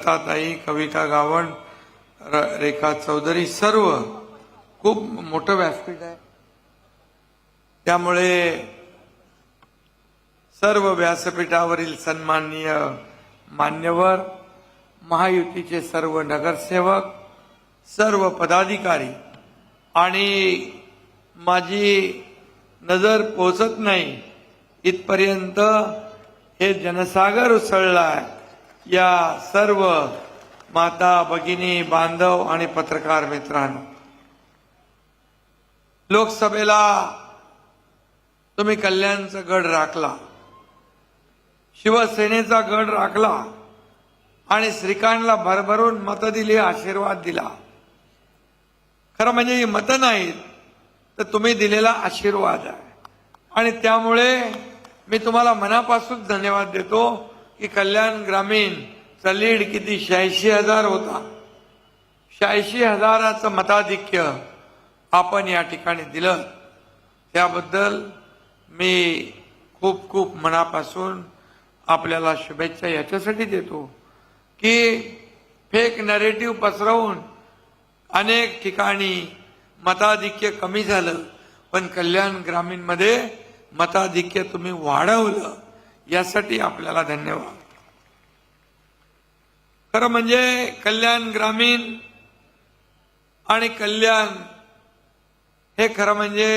ताई, कविता गावण, रेखा चौधरी सर्व खूप मोठं व्यासपीठ आहे। त्यामुळे सर्व व्यासपीठावरील सन्माननीय मान्यवर, महायुतीचे सर्व नगरसेवक, सर्व पदाधिकारी आणि माझी नजर पोहोचत नाही इथपर्यंत हे जनसागर उसळलाय। या सर्व माता भगिनी बांधव आणि पत्रकार मित्रांनो, लोकसभेला तुम्ही कल्याणचा गड राखला, शिवसेनेचा गड राखला आणि श्रीकांतला भरभरून मतं दिली, आशीर्वाद दिला। खरं म्हणजे ही मतं नाहीत तर तुम्ही दिलेला आशीर्वाद आहे आणि त्यामुळे मी तुम्हाला मनापासून धन्यवाद देतो की कल्याण ग्रामीण चा लीड किती 86,000 होता। 86,000चं मताधिक्य आपण या ठिकाणी दिलं, त्याबद्दल मी खूप खूप मनापासून आपल्याला शुभेच्छा याच्यासाठी देतो की फेक नॅरेटिव्ह पसरवून अनेक ठिकाणी मताधिक्य कमी झालं, पण कल्याण ग्रामीण मध्ये मताधिक्य तुम्ही वाढवलं, यासाठी आपल्याला धन्यवाद। खरं म्हणजे कल्याण ग्रामीण आणि कल्याण हे खरं म्हणजे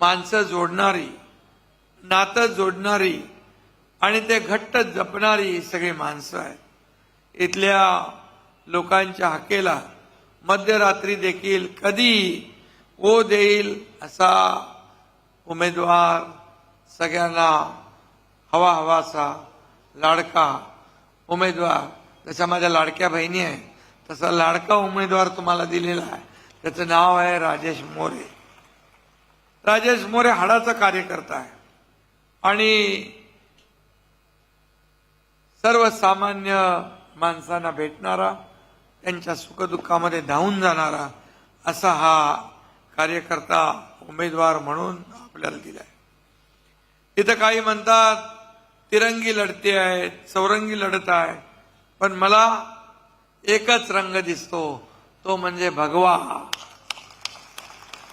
माणसं जोडणारी, नातं जोडणारी आणि ते घट्ट जपणारी ही सगळी माणसं आहेत। इथल्या लोकांच्या हाकेला मध्यरात्री देखील कधी ओ देईल असा उमेदवार, सगळ्यांना हवा हवासा लाडका उमेदवार, जसा माझ्या लाडक्या बहिणी आहे तसा लाडका उमेदवार तुम्हाला दिलेला आहे। त्याचं नाव आहे राजेश मोरे। राजेश मोरे हाडाचा कार्यकर्ता आहे आणि सर्वसामान्य माणसांना भेटणारा, त्यांच्या सुखदुःखामध्ये धावून जाणारा असा हा कार्यकर्ता उमेदवार म्हणून आपल्याला दिलाय। इथं काही म्हणतात तिरंगी लढते आहे, चौरंगी लढत आहे, पण मला एकच रंग दिसतो, तो म्हणजे भगवा,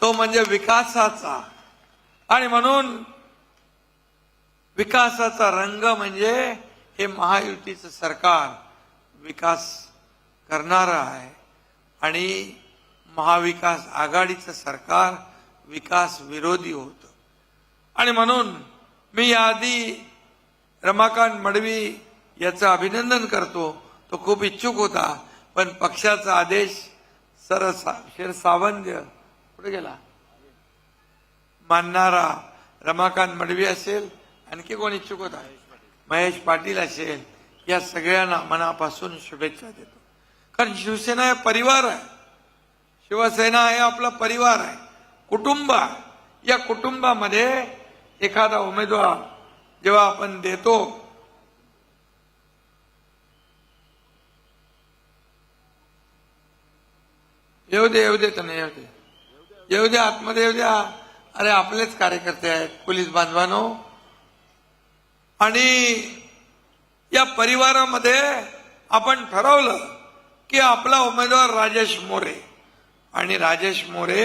तो म्हणजे विकासाचा। आणि म्हणून विकासाचा रंग म्हणजे हे महायुतीचं सरकार विकास करणारं आहे आणि महाविकास आघाडीचं सरकार विकास विरोधी होतं। आणि म्हणून मी याआधी रमाकांत मडवी याचं अभिनंदन करतो, तो खूप इच्छुक होता, पण पक्षाचा आदेश सावंत कुठे गेला मानणारा रमाकांत मडवी असेल, आणखी कोण इच्छुक होता, महेश पाटील असेल, या सगळ्यांना मनापासून शुभेच्छा देतो। कारण शिवसेना हे परिवार आहे, शिवसेना हे आपला परिवार आहे, कुटुंब आहे। या कुटुंबामध्ये एखादा उमेदवार जेव्हा आपण देतो, येऊ दे तर नाही येऊ दे आतमध्ये येऊ द्या, अरे आपलेच कार्यकर्ते आहेत, पोलीस बांधवांनो। आणि या परिवारामध्ये आपण ठरवलं की आपला उमेदवार राजेश मोरे, आणि राजेश मोरे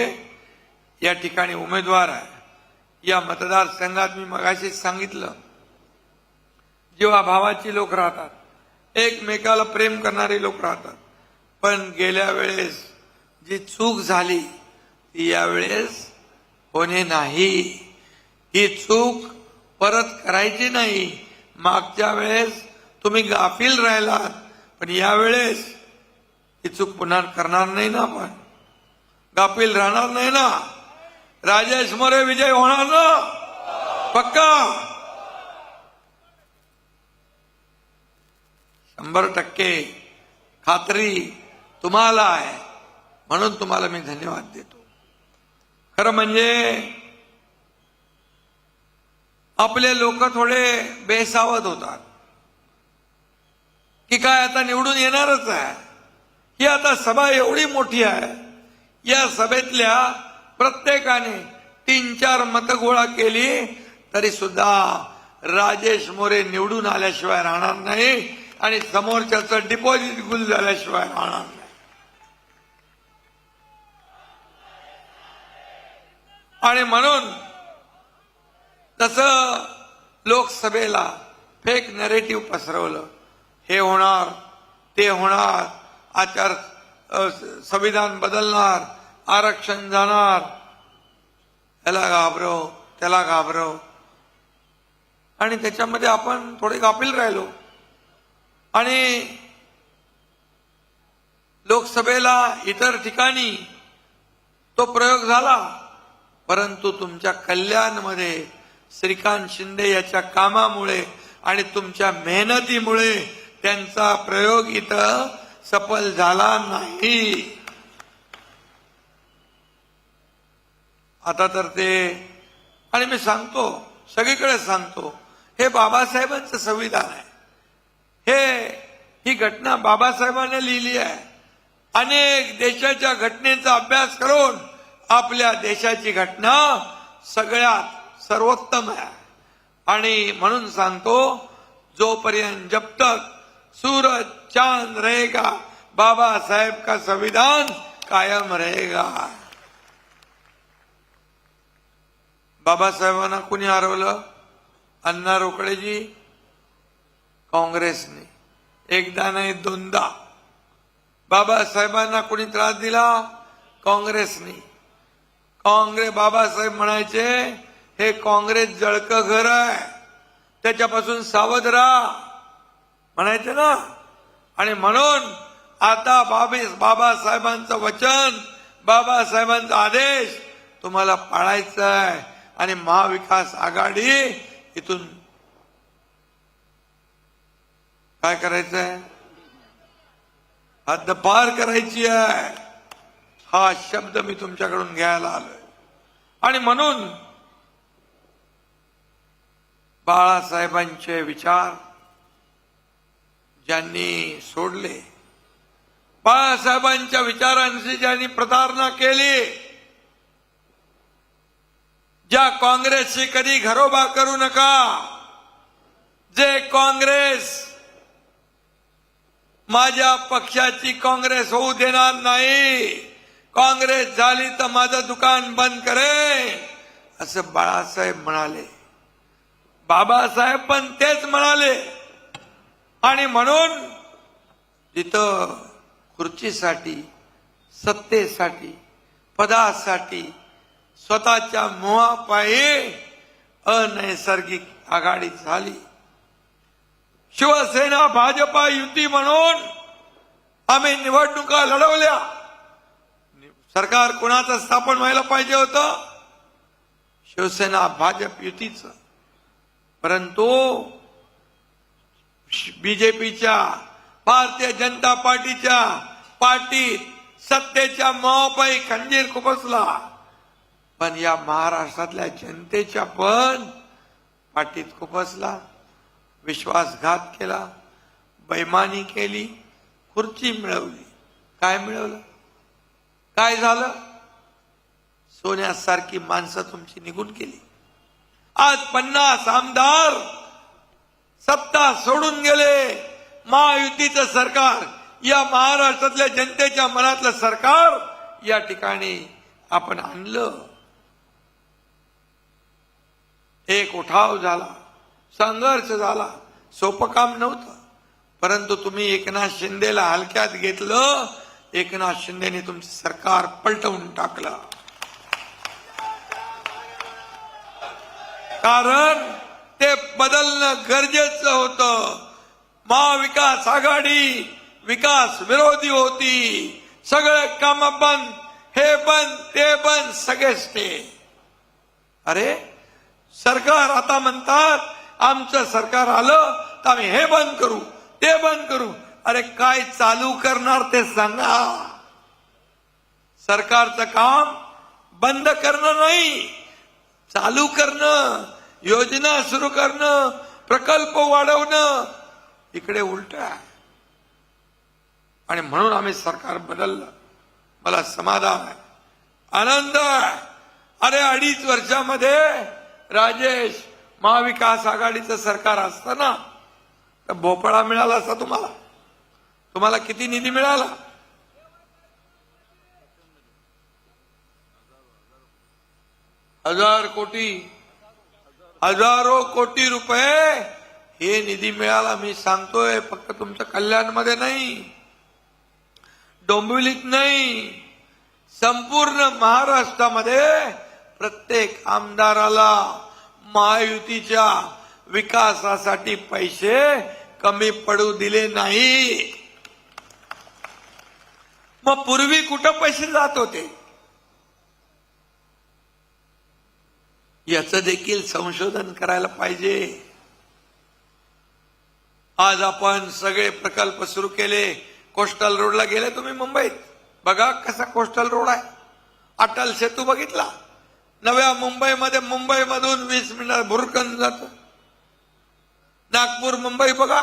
या ठिकाणी उमेदवार आहे। या मतदारसंघात मी मगाशीच सांगितलं, जीवाभावाची लोक राहतात, एकमेकाला प्रेम करणारे लोक राहतात, पण गेल्या वेळेस जी चूक झाली ती यावेळेस होणे नाही। ही चूक परत करायची नाही। मागच्या वेळेस तुम्ही गाफील राहिलात, पण यावेळेस ही चूक पुन्हा करणार नाही ना, आपण गाफील राहणार नाही ना। राजेश मोरे विजय होणार ना, पक्का 100% खात्री तुम्हाला आहे, म्हणून तुम्हाला मी धन्यवाद देतो। खरं म्हणजे आपले लोक थोडे बेसावध होतात की काय आता निवडून येणारच आहे। ही आता सभा एवढी मोठी आहे, या सभेतल्या प्रत्येकाने 3-4 मतं गोळा केली तरी सुद्धा राजेश मोरे निवडून आल्याशिवाय राहणार नाही, आणि समोरच्याचं डिपॉझिट गुल झाल्याशिवाय राहणार नाही. आणि म्हणून तसं लोकसभेला फेक नरेटिव्ह पसरवलं, हे होणार ते होणार, संविधान बदलणार, आरक्षण जाणार, याला घाबरव त्याला घाबरव, आणि त्याच्यामध्ये आपण थोडे गाफील राहिलो. आणि लोकसभेला इतर ठिकाणी तो प्रयोग झाला, परंतु तुमच्या कल्याणमध्ये श्रीकांत शिंदे याच्या कामामुळे आणि तुमच्या मेहनतीमुळे त्यांचा प्रयोग इथं सफल झाला नाही. आता तर ते, आणि मी सांगतो, सगळीकडे सांगतो, हे बाबासाहेबांचं संविधान आहे. ही घटना बाबासाहेबांनी लिहिली आहे. अनेक देशाच्या घटनेचा अभ्यास करून आपल्या देशाची घटना सगळ्यात सर्वोत्तम आहे. आणि म्हणून सांगतो, जोपर्यंत जब तक सूरज चांद रहेगा, बाबा साहेब का संविधान कायम रहेगा. बाबासाहेबांना कुणी हरवलं? अण्णा रोकडेजी, काँग्रेसने. एकदा नाही दोनदा. बाबासाहेबांना कुणी त्रास दिला? काँग्रेसने. बाबासाहेब म्हणायचे, हे काँग्रेस जळकं घर आहे, त्याच्यापासून सावध राहा म्हणायचे ना. आणि म्हणून आता बाबासाहेबांचं वचन, बाबासाहेबांचा आदेश तुम्हाला पाळायचा आहे. आणि महाविकास आघाडी इथून काय करायचंय? हद्दपार करायची आहे. हा शब्द मी तुमच्याकडून घ्यायला आलोय. आणि म्हणून बाळासाहेबांचे विचार ज्यांनी सोडले, बाळासाहेबांच्या विचारांशी ज्यांनी प्रतारणा केली, ज्या काँग्रेसशी कधी घरोबा करू नका, जे काँग्रेस माझ्या पक्षाची काँग्रेस होऊ देणार नाही, काँग्रेस झाली तर माझं दुकान बंद करेन, असं बाळासाहेब म्हणाले. बाबासाहेब पण तेच म्हणाले. आणि म्हणून जिथं खुर्चीसाठी, सत्तेसाठी, पदासाठी स्वतःच्या मोहापायी अनैसर्गिक आघाडी झाली. शिवसेना भाजपा युती म्हणून आम्ही निवडणुका लढवल्या. सरकार कोणाचं स्थापन व्हायला पाहिजे होतं? शिवसेना भाजप युतीचं. परंतु बीजेपीच्या, भारतीय जनता पार्टीच्या पार्टीत सत्तेच्या मोहापायी खंजीर खुपसला. पण या महाराष्ट्रातल्या जनतेच्या पण पाठीत खुपसला, विश्वासघात केला, बेईमानी केली, खुर्ची मिळवली. काय मिळवलं? काय झालं? सोन्यासारखी माणसं तुमची निघून गेली. आज 50 आमदार सत्ता सोडून गेले. महायुतीचं सरकार, या महाराष्ट्रातल्या जनतेच्या मनातलं सरकार या ठिकाणी आपण आणलं. एक उठाव झाला, संघर्ष झाला, सोपं काम नव्हतं. परंतु तुम्ही एकनाथ शिंदेला हलक्यात घेतलं. एकनाथ शिंदेने तुमचं सरकार पलटवून टाकलं. कारण ते बदलणं गरजेचं होतं. महाविकास आघाडी विकास विरोधी होती. सगळे काम बंद, हे बंद, ते बंद, सगळे स्टे. अरे सरकार आता म्हणतात आमचं सरकार आलं तर आम्ही हे बंद करू, ते बंद करू. अरे काय चालू करणार ते सांगा. सरकारचं काम बंद करणं नाही, चालू करणं, योजना सुरू करणं, प्रकल्प वाढवणं. इकडे उलट आहे. आणि म्हणून आम्ही सरकार बदललं. मला समाधान आहे, आनंद आहे. अरे 2.5 वर्षामध्ये राजेश, महाविकास आघाडीचं सरकार असताना तर भोपळा मिळाला असता तुम्हाला. तुम्हाला किती निधी मिळाला? हजारो कोटी रुपये हे निधी मिळाला. मी सांगतोय फक्त तुमच्या कल्याणमध्ये नाही, डोंबिवलीत नाही, संपूर्ण महाराष्ट्रामध्ये प्रत्येक आमदाराला महायुतीच्या विकासासाठी पैसे कमी पडू दिले नाही. मग पूर्वी कुठं पैसे जात होते याचं देखील संशोधन करायला पाहिजे. आज आपण सगळे प्रकल्प सुरू केले. कोस्टल रोडला गेले तुम्ही मुंबईत, बघा कसा कोस्टल रोड आहे. अटल सेतू बघितला. नव्या मुंबईमध्ये मुंबईमधून 20 मिनिटात भुरकन जातो. नागपूर मुंबई बघा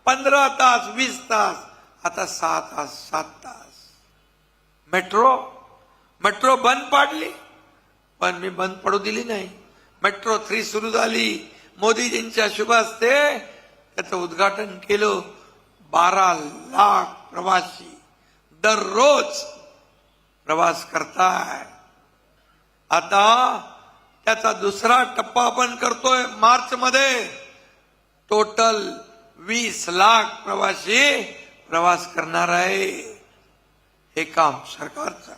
15 तास 20 तास, आता 6 तास 7 तास. मेट्रो बंद पाडली, पण मी बंद पडू दिली नाही. मेट्रो 3 सुरू झाली. मोदीजींच्या शुभ हस्ते त्याचं उद्घाटन केलं. 12 लाख प्रवासी दररोज प्रवास करताय. आता त्याचा दुसरा टप्पा आपण करतोय मार्च मध्ये. टोटल 20 लाख प्रवासी प्रवास करणार आहे. हे काम सरकारचं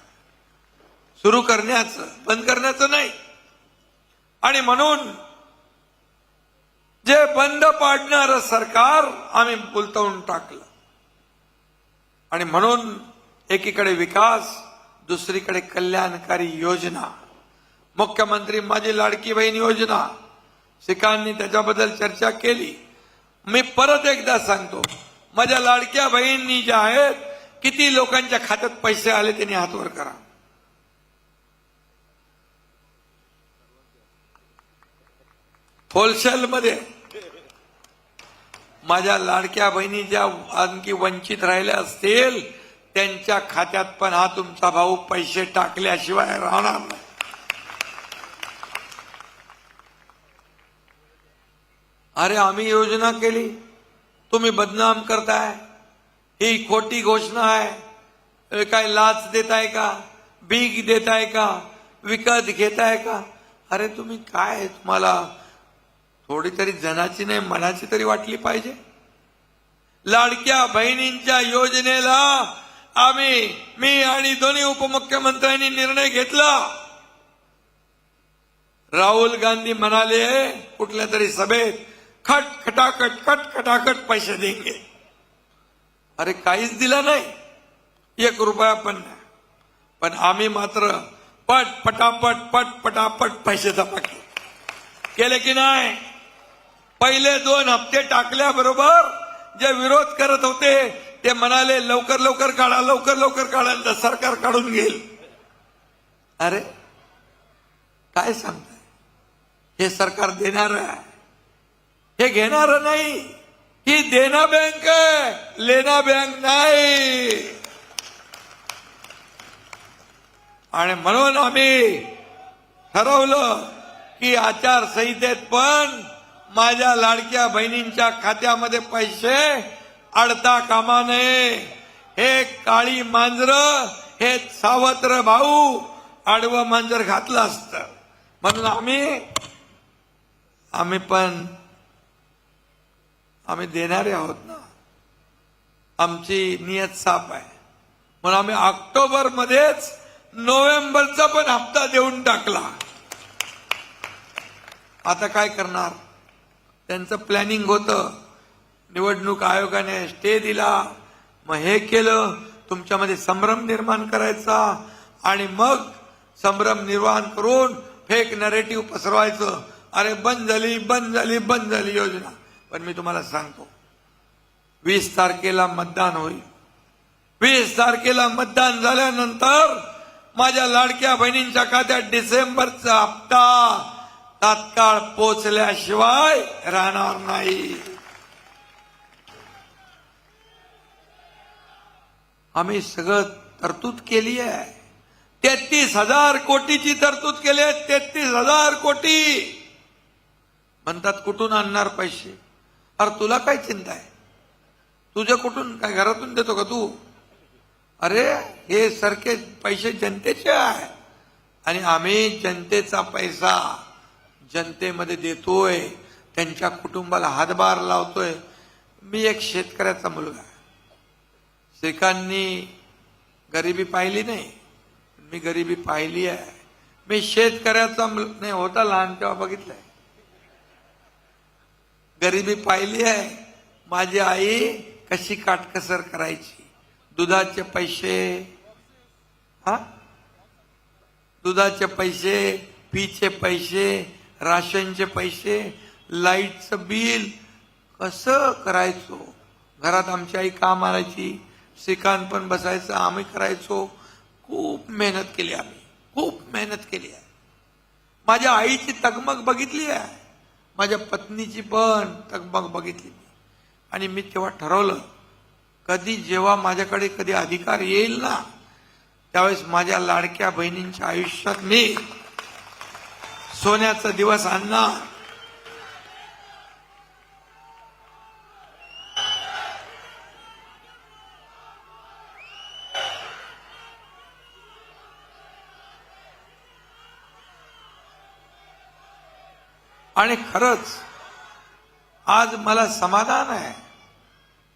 सुरू करण्याचं, बंद करण्याचं नाही. आणि म्हणून जे बंद पाडणारं सरकार आम्ही बोलतावून टाकलं. आणि म्हणून एकीकडे विकास, दुसरीकडे कल्याणकारी योजना. मुख्यमंत्री माझी लाडकी बहीण योजना, शिखांनी त्याच्याबद्दल चर्चा केली. मी परत एकदा सांगतो, माझ्या लाडक्या बहिणी ज्या आहेत, किती लोकांच्या खात्यात पैसे आले त्यांनी हातवर करा. होलसेल मध्ये माझ्या लाडक्या बहिणी ज्या आणखी वंचित राहिल्या असतील त्यांच्या खात्यात पण हा तुमचा भाऊ पैसे टाकल्याशिवाय राहणार नाही. अरे आम्ही योजना केली, तुम्ही बदनाम करताय, ही खोटी घोषणा आहे, काय लाच देताय का, भीक देताय का, विकत घेताय का? अरे तुम्ही काय, तुम्हाला थोडी तरी जनाची नाही मनाची तरी वाटली पाहिजे. लाडक्या बहिणींच्या योजनेला मी आणि दोन्ही उपमुख्यमंत्र्यांनी निर्णय घेतला. राहुल गांधी म्हणाले कुठल्या तरी सभेत, खटाखट पैसे देंगे. अरे काहीच दिला नाही, 1 रुपया पण नाही. पण आम्ही मात्र पटापट पैसे जमा केले की नाही. पहिले 2 हप्ते टाकल्याबरोबर जे विरोध करत होते ते म्हणाले लवकर काढा, तर सरकार काढून घेईल. अरे काय सांगताय, हे सरकार देणार आहे, हे घेणार नाही. ही देना बँक आहे, लेना बँक नाही. आणि म्हणून आम्ही ठरवलं की आचारसंहितेत पण माझ्या लाडक्या बहिणींच्या खात्यामध्ये पैसे अडता कामा नये. हे काळी मांजर, हे सावत्र भाऊ आडवं मांजर घातलं असतं. म्हणून आम्ही देणारे आहोत ना, आमची नियत साफ आहे. म्हणून आम्ही ऑक्टोबर मध्येच नोव्हेंबरचा पण हप्ता देऊन टाकला. आता काय करणार, त्यांचं प्लॅनिंग होतं. निवडणूक आयोगाने स्टे दिला, मग हे केलं, तुमच्यामध्ये संभ्रम निर्माण करायचा आणि मग संभ्रम निर्माण करून फेक नरेटिव्ह पसरवायचं. अरे बंद झाली योजना. पण मी तुम्हाला सांगतो, 20 तारखेला मतदान होईल. 20 तारखेला मतदान झाल्यानंतर माझ्या लाडक्या बहिणींच्या खात्यात डिसेंबरचा हप्ता तात्काळ पोचल्याशिवाय राहणार नाही. आम्ही सगळं तरतूद केली आहे. 33,000 कोटीची तरतूद केली आहे. 33,000 कोटी. म्हणतात कुठून आणणार पैसे. अरे तुला काय चिंता आहे? तुझ्या कुठून काय घरातून देतो का तू? अरे हे सरके पैसे जनतेचे आहे आणि आम्ही जनतेचा पैसा जनतेमध्ये देतोय, त्यांच्या कुटुंबाला हातभार लावतोय. मी एक शेतकऱ्याचा मुलगा आहे. श्रीकांतनी गरिबी पाहिली नाही, मी गरिबी पाहिली आहे. मी शेतकऱ्याचा नाही होता लहान तेव्हा बघितलंय, गरिबी पाहिली आहे. माझी आई कशी काटकसर करायची. दुधाचे पैसे, दुधाचे पैसे, फीचे पैसे, राशनचे पैसे, लाईटचं बिल कसं करायचो. घरात आमची आई काम आणायची, श्रीकांत पण बसायचं, आम्ही करायचो. खूप मेहनत केली आम्ही, खूप मेहनत केली आहे. माझ्या आईची तगमग बघितली आहे, माझ्या पत्नीची पण तगमग बघितली मी. आणि मी तेव्हा ठरवलं, कधी जेव्हा माझ्याकडे कधी अधिकार येईल ना, त्यावेळेस माझ्या लाडक्या बहिणींच्या आयुष्यात मी सोन्याचा दिवस आणणार. आणि खरंच आज मला समाधान आहे,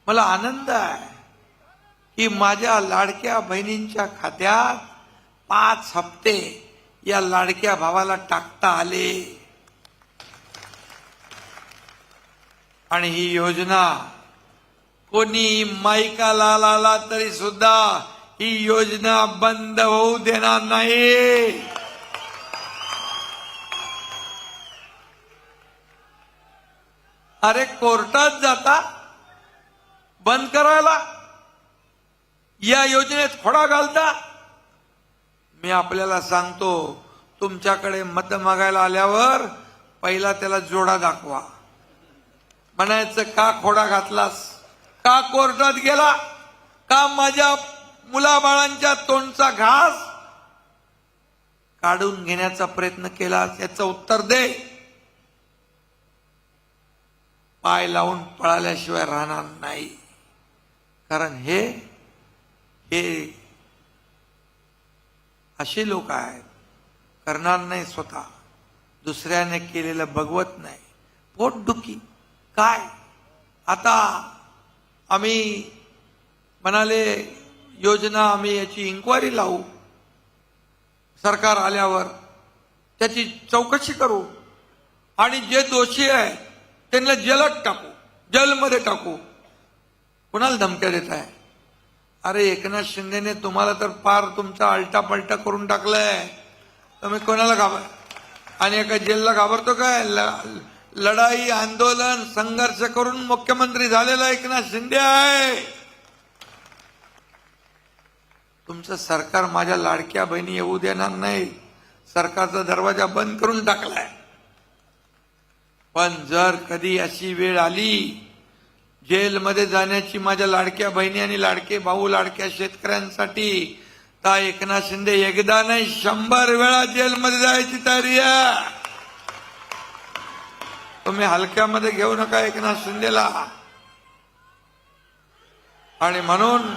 मला आनंद आहे की माझ्या लाडक्या बहिणींच्या खात्यात 5 हप्ते या लाडक्या भावाला टाकता आले. आणि ही योजना कोणी माईकाला लाला तरी सुद्धा ही योजना बंद होऊ देणार नाही. अरे कोर्टात जाता बंद करायला, या योजनेत खोडा घालता. मी आपल्याला सांगतो, तुमच्याकडे मत मागायला आल्यावर पहिला त्याला जोडा दाखवा. म्हणायचं का खोडा घातलास, का कोर्टात गेला, का माझ्या मुलाबाळांच्या तोंडचा घास काढून घेण्याचा प्रयत्न केला, याचं उत्तर दे. पाय लावून पळाल्याशिवाय राहणार नाही. कारण हे असे लोक आहेत, करणार नाही स्वतः, दुसऱ्याने केलेलं बघवत नाही. पोटदुखी काय. आता आम्ही म्हणाले योजना, आम्ही याची इन्क्वायरी लावू, सरकार आल्यावर त्याची चौकशी करू आणि जे दोषी आहेत त्यांना जेलात टाकू, जेलमध्ये टाकू. कुणाला धमक्या देत आहे? अरे एकनाथ शिंदेने तुम्हाला तर पार तुमचा आलटा पलटा करून टाकलाय. तुम्ही कोणाला घाबर आणि एका जेलला घाबरतो काय? लढाई, आंदोलन, संघर्ष करून मुख्यमंत्री झालेला एकनाथ शिंदे आहे. तुमचं सरकार माझ्या लाडक्या बहिणी येऊ देणार नाही. सरकारचा दरवाजा बंद करून टाकलाय. पण जर कधी अशी वेळ आली जेलमध्ये जाण्याची माझ्या लाडक्या बहिणी आणि लाडके भाऊ, लाडक्या शेतकऱ्यांसाठी, तर एकनाथ शिंदे एकदा नाही 100 वेळा जेलमध्ये जायची तयारी आहे. तुम्ही हलक्यामध्ये घेऊ नका एकनाथ शिंदेला. आणि म्हणून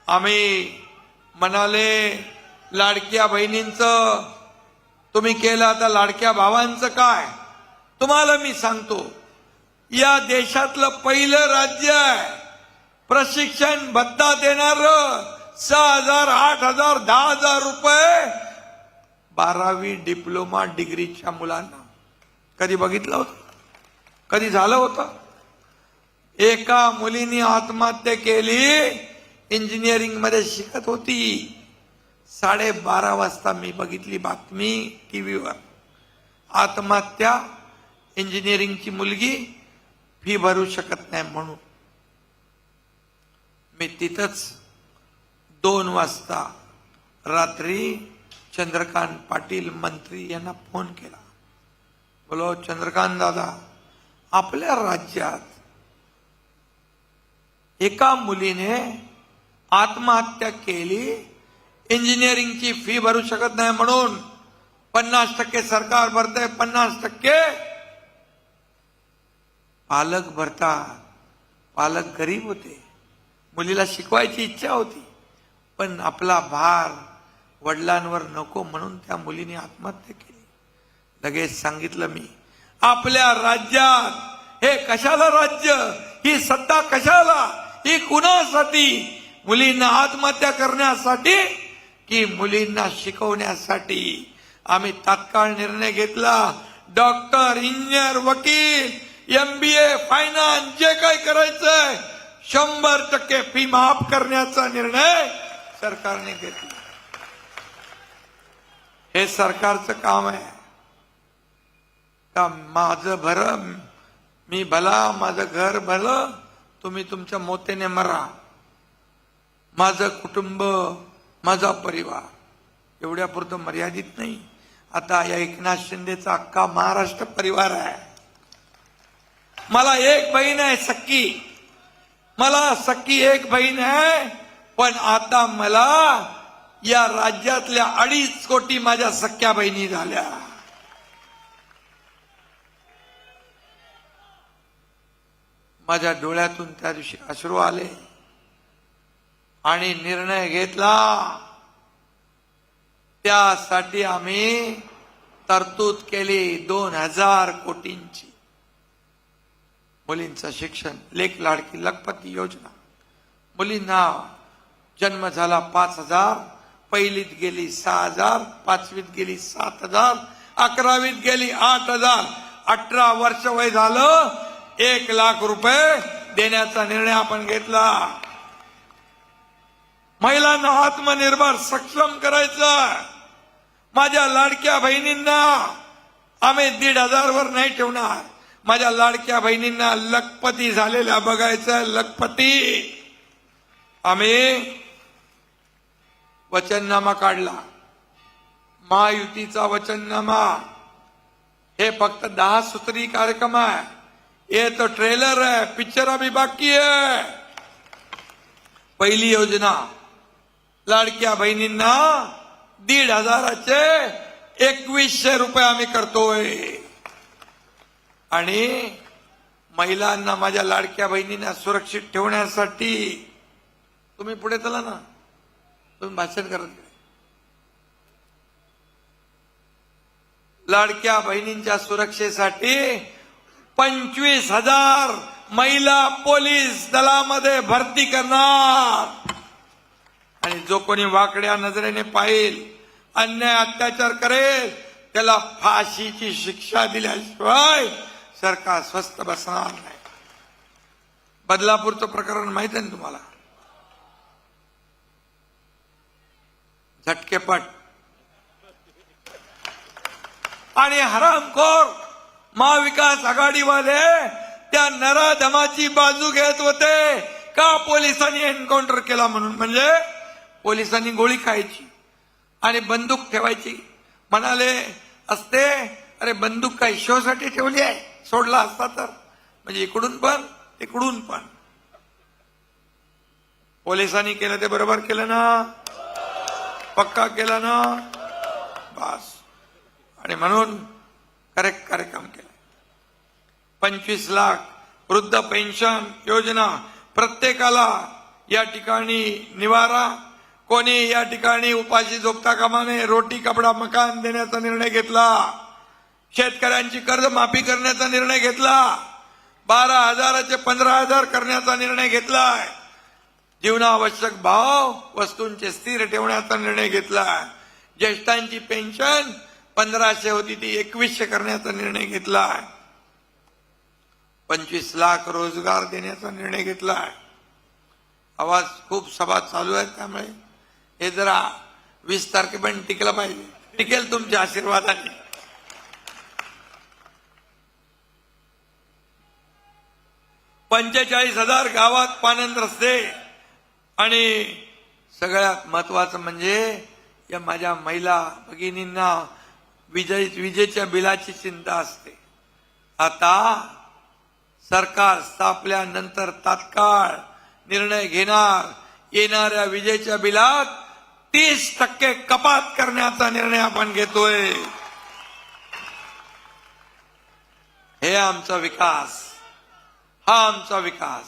आम्ही म्हणाले लाडक्या बहिणींचं तुम्ही केलं, आता लाडक्या भावांचं काय. तुम्हाला मी सांगतो, या देशातलं पहिलं राज्य आहे प्रशिक्षण भत्ता देणार. 6,000, 8,000, 10,000 रुपये 12वी डिप्लोमा डिग्रीच्या मुलांना. कधी बघितलं होतं? कधी झालं होतं? एका मुलीने आत्महत्या केली, इंजिनिअरिंग मध्ये शिकत होती. 12:30 वाजता मी बघितली बातमी टीव्हीवर. आत्महत्या, इंजिनिअरिंगची मुलगी, फी भरू शकत नाही म्हणून. मी तिथंच 2 वाजता रात्री चंद्रकांत पाटील मंत्री यांना फोन केला. बोलो चंद्रकांत दादा, आपल्या राज्यात एका मुलीने आत्महत्या केली, इंजिनिअरिंगची फी भरू शकत नाही म्हणून. 50% सरकार भरतंय, 50% पालक भरतात. पालक गरीब होते, मुलीला शिकवायची इच्छा होती, पण आपला भार वडिलांवर नको म्हणून त्या मुलीने आत्महत्या केली. लगेच सांगितलं मी, आपल्या राज्यात हे कशाला राज्य, ही सत्ता कशाला, ही कुणासाठी? मुलींना आत्महत्या करण्यासाठी की मुलींना शिकवण्यासाठी? आम्ही तात्काळ निर्णय घेतला. डॉक्टर, इंजिनियर, वकील, MBA, फायनान्स, जे काही करायचंय 100% फी माफ करण्याचा निर्णय सरकारने घेतला. हे सरकारचं काम आहे का माझं भरं मी भला, माझं घर भलं, तुम्ही तुमच्या मोतेने मरा, माझं कुटुंब, माझा परिवार एवढ्यापुरतं मर्यादित नाही. आता या एकनाथ शिंदेचा अख्खा महाराष्ट्र परिवार आहे. मला एक बहीण आहे सख्खी, मला सख्खी एक बहीण आहे, पण आता मला या राज्यातल्या 2.5 कोटी माझ्या सख्ख्या बहिणी झाल्या. माझ्या डोळ्यातून त्या दिवशी अश्रू आले आणि निर्णय घेतला. त्यासाठी आम्ही तरतूद केली 2000 कोटींची. मुलींचं शिक्षण, लेक लाडकी लखपती योजना, मुलींना जन्म झाला 5,000, पहिलीत गेली 6,000, 5वीत गेली 7,000, 11वीत गेली 8,000, 18 वर्ष वय झालं 1 लाख रुपये देण्याचा निर्णय आपण घेतला. महिलांना आत्मनिर्भर सक्षम करायचं. माझ्या लाडक्या बहिणींना आम्ही 1,500 वर नाही ठेवणार. माझ्या लाडक्या बहिणींना लखपती झालेल्या बघायचं. लखपती आम्ही वचननामा काढला, महायुतीचा वचननामा. हे फक्त 10 सूत्री कार्यक्रम आहे, ये तो ट्रेलर है, पिक्चर अभी बाकी है. पहिली योजना, लाडक्या बहिणींना 1,500चे 2,100 रुपये आम्ही करतोय. आणि महिलांना, माझ्या लाडक्या बहिणींना सुरक्षित ठेवण्यासाठी तुम्ही पुढे चला ना, तुम्ही भाषण करत नाही. लाडक्या बहिणींच्या सुरक्षेसाठी 25,000 महिला पोलीस दलामध्ये भरती करणार. आणि जो कोणी वाकड्या नजरेने पाहिल, अन्याय अत्याचार करेल, त्याला फाशीची शिक्षा दिल्याशिवाय सरकार स्वस्थ बसणार नाही. बदलापूरचं प्रकरण माहित आहे ना तुम्हाला? झटकेपट आणि हरामखोर महाविकास आघाडीवाले त्या नराधमाची बाजू घेत होते. का? पोलिसांनी एन्काउंटर केला म्हणून. म्हणजे पोलिसांनी गोळी खायची आणि बंदूक ठेवायची. म्हणाले असते, अरे बंदूक काही शोसाठी ठेवली आहे, सोडला असता तर. म्हणजे इकडून पण तिकडून पण. पोलिसांनी केलं ते बरोबर केलं ना, पक्का केला ना, बस. आणि म्हणून करेक्ट कार्यक्रम केला. 25 लाख वृद्ध पेन्शन योजना, प्रत्येकाला या ठिकाणी निवारा. कोणी या ठिकाणी उपाशी झोपता कामा नये. रोटी, कपडा, मकान देण्याचा निर्णय घेतला. शेतकऱ्यांची कर्जमाफी करण्याचा निर्णय घेतला. 12,000चे 15,000 करण्याचा निर्णय घेतलाय. जीवनावश्यक भाव वस्तूंचे स्थिर ठेवण्याचा निर्णय घेतलाय. ज्येष्ठांची पेन्शन 1,500 होती ती 2,100 करण्याचा निर्णय घेतलाय. 25 लाख रोजगार देण्याचा निर्णय घेतलाय. आवाज खूप सभा चालू आहे, त्यामुळे हे जरा 20 तारखेपर्यंत टिकलं पाहिजे. टिकेल तुमच्या आशीर्वादाने. 45,000 गावात पाणंद रस्ते. आणि सगळ्यात महत्वाचं म्हणजे या माझ्या महिला भगिनींना विजेच्या बिलाची चिंता असते. आता सरकार स्थापल्यानंतर तात्काळ निर्णय घेणार. येणाऱ्या विजेच्या बिलात 30% कपात करण्याचा निर्णय आपण घेतोय. हे आमचा विकास. हा आमचा विकास.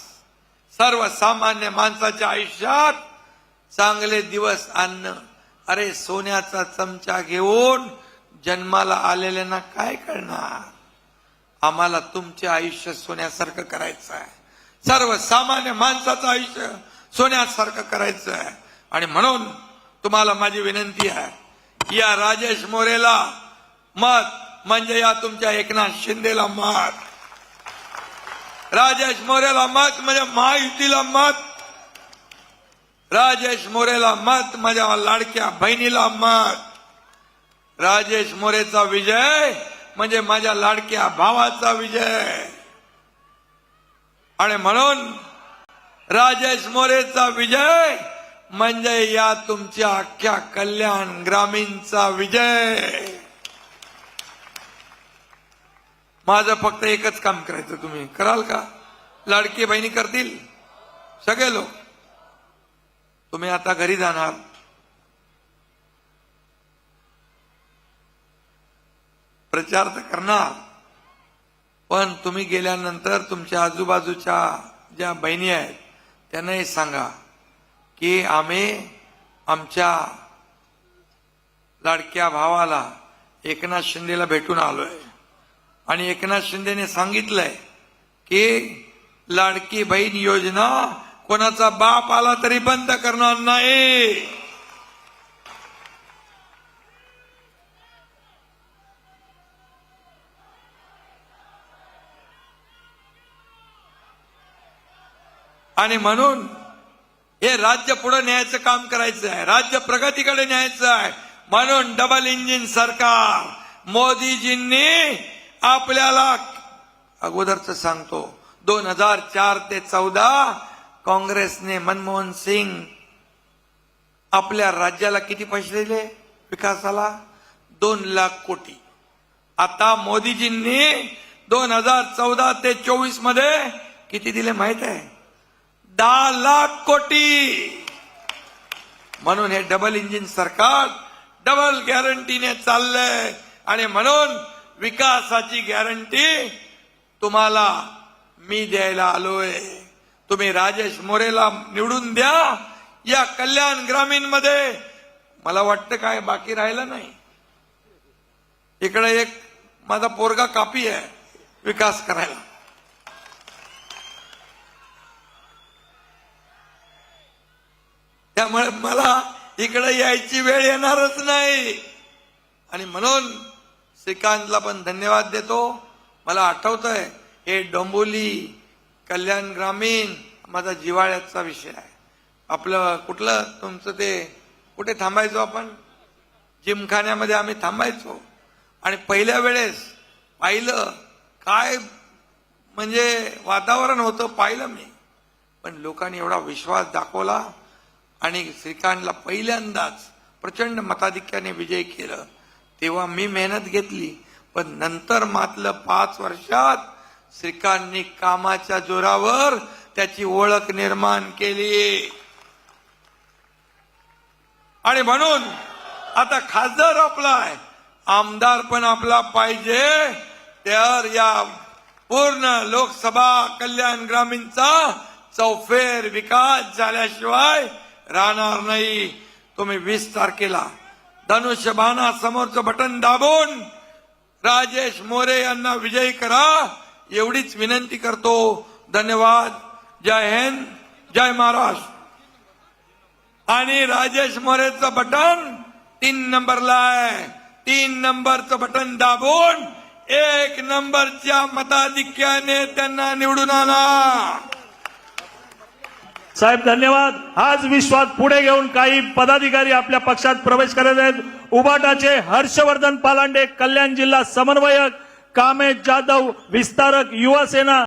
सर्वसामान्य माणसाच्या आयुष्यात चांगले दिवस आणणं. अरे सोन्याचा चमचा घेऊन जन्माला आलेल्यांना काय कळणार. आम्हाला तुमचे आयुष्य सोन्यासारखं करायचं आहे. सर्वसामान्य माणसाचं आयुष्य सोन्यासारखं करायचं आहे. आणि म्हणून तुम्हाला माझी विनंती आहे, या राजेश मोरेला मत म्हणजे या तुमच्या एकनाथ शिंदेला मत. राजेश मोरेला मत म्हणजे महायुतीला मत. राजेश मोरेला मत माझ्या लाडक्या बहिणीला मत. राजेश मोरेचा विजय म्हणजे माझ्या लाडक्या भावाचा विजय. आणि म्हणून राजेश मोरेचा विजय म्हणजे या तुमच्या अख्ख्या कल्याण ग्रामीणचा विजय. माझं फक्त एकच काम करायचं. तुम्ही कराल का? लाडकी बहिणी करतील सगळे लोक. तुम्ही आता घरी जाणार, प्रचार तर करणार, पण तुम्ही गेल्यानंतर तुमच्या आजूबाजूच्या ज्या बहिणी आहेत त्यांनाही सांगा की आम्ही आमच्या लाडक्या भावाला एकनाथ शिंदेला भेटून आलोय. आणि एकनाथ शिंदेने सांगितलंय की लाडकी बहीण योजना कोणाचा बाप आला तरी बंद करणार नाही. आणि म्हणून हे राज्य पुढे न्यायचं काम करायचं आहे. राज्य प्रगतीकडे न्यायचं आहे. म्हणून डबल इंजिन सरकार मोदीजींनी आपल्याला अगोदरच सांगतो 2004 ते 14 काँग्रेसने मनमोहन सिंग आपल्या राज्याला किती पैसे दिले विकासाला? 2 लाख कोटी. आता मोदीजींनी 2014 ते 24 मध्ये किती दिले माहित आहे? 10 लाख कोटी. म्हणून हे डबल इंजिन सरकार डबल गॅरंटीने चाललंय. आणि म्हणून विकासाची गॅरंटी तुम्हाला मी द्यायला आलोय. तुम्ही राजेश मोरेला निवडून द्या. या कल्याण ग्रामीण मध्ये मला वाटतं काय बाकी राहिलं नाही. इकडे एक माझा पोरगा कापी आहे विकास करायला. त्यामुळे मला इकडे यायची वेळ येणारच नाही. आणि म्हणून श्रीकांतला पण धन्यवाद देतो. मला आठवतंय हे डोंबिवली कल्याण ग्रामीण माझा जिव्हाळ्याचा विषय आहे. आपलं कुठलं तुमचं ते कुठे थांबायचो आपण? जिमखान्यामध्ये आम्ही थांबायचो. आणि पहिल्या वेळेस पाहिलं काय म्हणजे वातावरण होतं पाहिलं मी. पण लोकांनी एवढा विश्वास दाखवला आणि श्रीकांतला पहिल्यांदाच प्रचंड मताधिक्याने विजय केलं. तेव्हा मी मेहनत घेतली. पण नंतर मातलं 5 वर्षात श्रीकांतनी कामाच्या जोरावर त्याची ओळख निर्माण केली. आणि म्हणून आता खासदार आपला आहे, आमदार पण आपला पाहिजे. तर या पूर्ण लोकसभा कल्याण ग्रामीणचा चौफेर विकास झाल्याशिवाय राहणार नाही. तुम्ही 20 तारखेला धनुष्यबाणा समोरचं बटन दाबून राजेश मोरे यांना विजयी करा एवढीच विनंती करतो. धन्यवाद. जय हिंद, जय महाराष्ट्र. आणि राजेश मोरेचं बटन 3 नंबरला आहे. 3 नंबरचं बटन दाबून 1 नंबरच्या मताधिक्याने त्यांना निवडून आणा. साहेब धन्यवाद. हाच विश्वास पुढे घेऊन काही पदाधिकारी आपल्या पक्षात प्रवेश करत आहेत. उबाटाचे हर्षवर्धन पालांडे, कल्याण जिल्हा समन्वयक, कामेश जाधव विस्तारक, युवा सेना